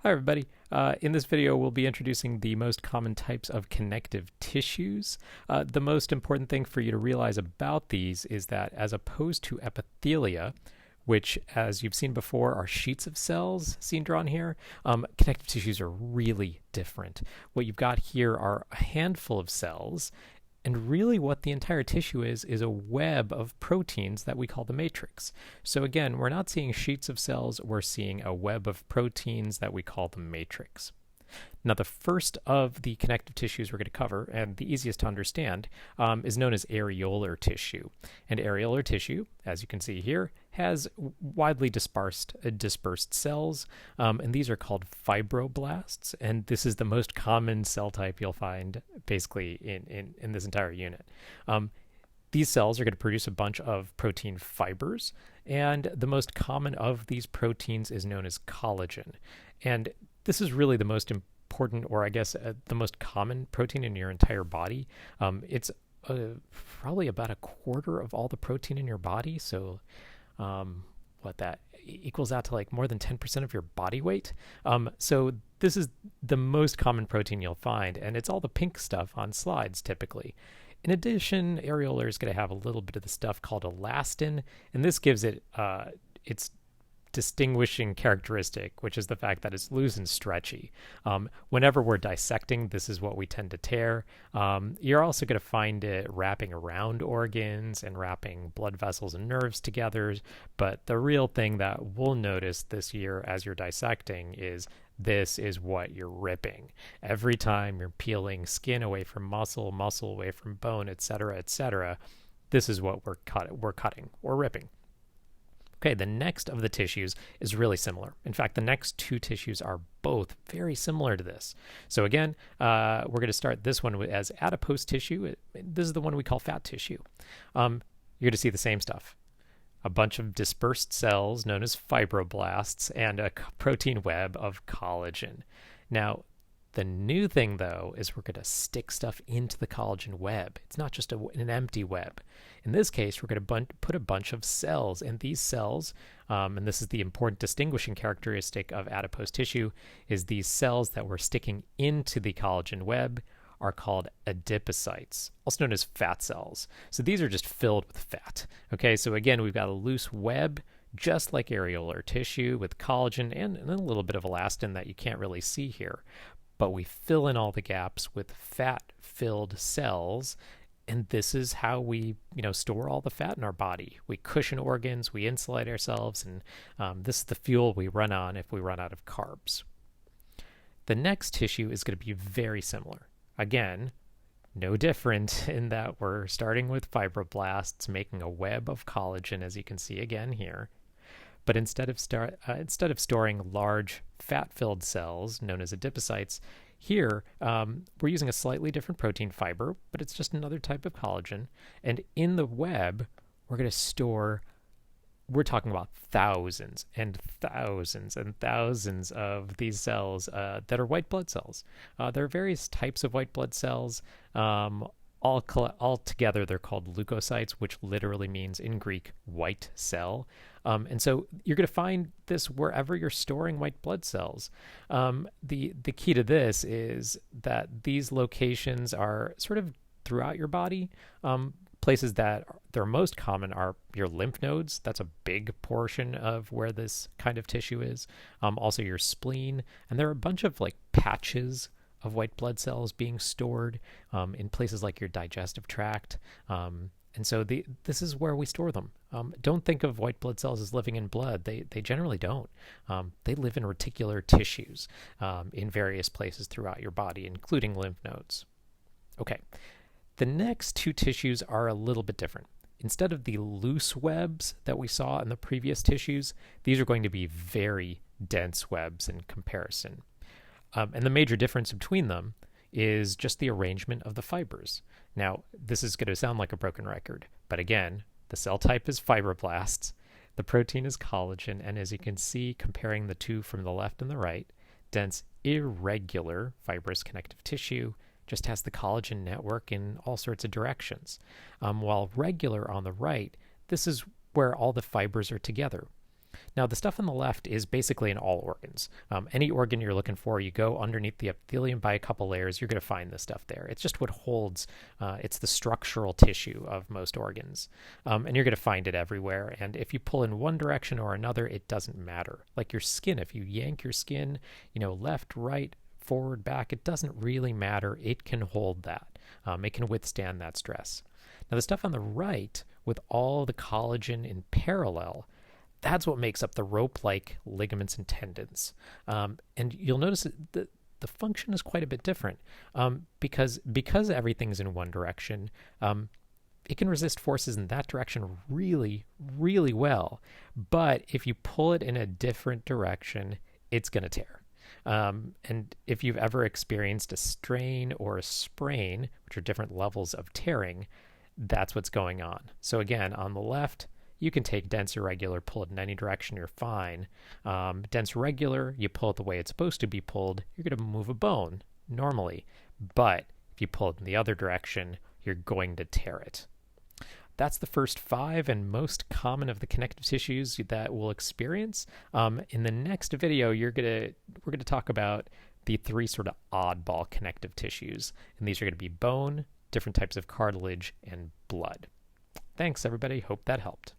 Hi everybody. In this video we'll be introducing the most common types of connective tissues. The most important thing for you to realize about these is that as opposed to epithelia, which as you've seen before are sheets of cells seen drawn here, connective tissues are really different. What you've got here are a handful of cells, and really what the entire tissue is a web of proteins that we call the matrix. So again, we're not seeing sheets of cells, we're seeing a web of proteins that we call the matrix. Now, the first of the connective tissues we're going to cover, and the easiest to understand, is known as areolar tissue. And areolar tissue, as you can see here, has widely dispersed cells, and these are called fibroblasts. And this is the most common cell type you'll find basically in this entire unit. These cells are going to produce a bunch of protein fibers, and the most common of these proteins is known as collagen. And this is really the most important, or I guess the most common protein in your entire body. It's probably about a quarter of all the protein in your body. So what that equals out to like more than 10% of your body weight. So this is the most common protein you'll find, and it's all the pink stuff on slides typically. In addition, areolar is going to have a little bit of the stuff called elastin, and this gives it its distinguishing characteristic, which is the fact that it's loose and stretchy. Whenever we're dissecting, this is what we tend to tear. You're also going to find it wrapping around organs and wrapping blood vessels and nerves together. But the real thing that we'll notice this year as you're dissecting is this is what you're ripping. Every time you're peeling skin away from muscle, muscle away from bone, etc., this is what we're cutting or ripping. Okay, the next of the tissues is really similar. In fact, the next two tissues are both very similar to this. So again, we're going to start this one as adipose tissue. This is the one we call fat tissue. You're going to see the same stuff. A bunch of dispersed cells known as fibroblasts and a protein web of collagen. Now, the new thing, though, is we're going to stick stuff into the collagen web. It's not just an empty web. In this case, we're going to put a bunch of cells, and these cells, and this is the important distinguishing characteristic of adipose tissue, is these cells that we're sticking into the collagen web are called adipocytes, also known as fat cells. So these are just filled with fat. Okay, so again, we've got a loose web, just like areolar tissue, with collagen and a little bit of elastin that you can't really see here. But we fill in all the gaps with fat-filled cells, and this is how we, store all the fat in our body. We cushion organs, we insulate ourselves, and this is the fuel we run on if we run out of carbs. The next tissue is going to be very similar. Again, no different in that we're starting with fibroblasts, making a web of collagen, as you can see again here. But instead of storing large fat-filled cells known as adipocytes, here we're using a slightly different protein fiber, but it's just another type of collagen. And in the web, we're talking about thousands and thousands and thousands of these cells that are white blood cells. There are various types of white blood cells. All together, they're called leukocytes, which literally means in Greek, white cell. And so you're going to find this wherever you're storing white blood cells. The key to this is that these locations are sort of throughout your body. Places that they're most common are your lymph nodes. That's a big portion of where this kind of tissue is. Also your spleen. And there are a bunch of patches of white blood cells being stored in places like your digestive tract. And so this is where we store them. Don't think of white blood cells as living in blood. They generally don't. They live in reticular tissues in various places throughout your body, including lymph nodes. Okay, the next two tissues are a little bit different. Instead of the loose webs that we saw in the previous tissues, these are going to be very dense webs in comparison. And the major difference between them is just the arrangement of the fibers. Now, this is going to sound like a broken record, but again, the cell type is fibroblasts, the protein is collagen, and as you can see, comparing the two from the left and the right, dense, irregular fibrous connective tissue just has the collagen network in all sorts of directions. While regular on the right, this is where all the fibers are together. Now, the stuff on the left is basically in all organs. Any organ you're looking for, you go underneath the epithelium by a couple layers, you're going to find this stuff there. It's just what holds, it's the structural tissue of most organs. And you're going to find it everywhere. And if you pull in one direction or another, it doesn't matter. Like your skin, if you yank your skin, left, right, forward, back, it doesn't really matter. It can hold that. It can withstand that stress. Now, the stuff on the right, with all the collagen in parallel, that's what makes up the rope-like ligaments and tendons. And you'll notice that the function is quite a bit different because everything's in one direction. It can resist forces in that direction really, really well. But if you pull it in a different direction, it's going to tear. And if you've ever experienced a strain or a sprain, which are different levels of tearing, that's what's going on. So again, on the left, you can take dense irregular, pull it in any direction, you're fine. Dense regular, you pull it the way it's supposed to be pulled, you're going to move a bone normally. But if you pull it in the other direction, you're going to tear it. That's the first 5 and most common of the connective tissues that we'll experience. In the next video, we're going to talk about the 3 sort of oddball connective tissues. And these are going to be bone, different types of cartilage, and blood. Thanks, everybody. Hope that helped.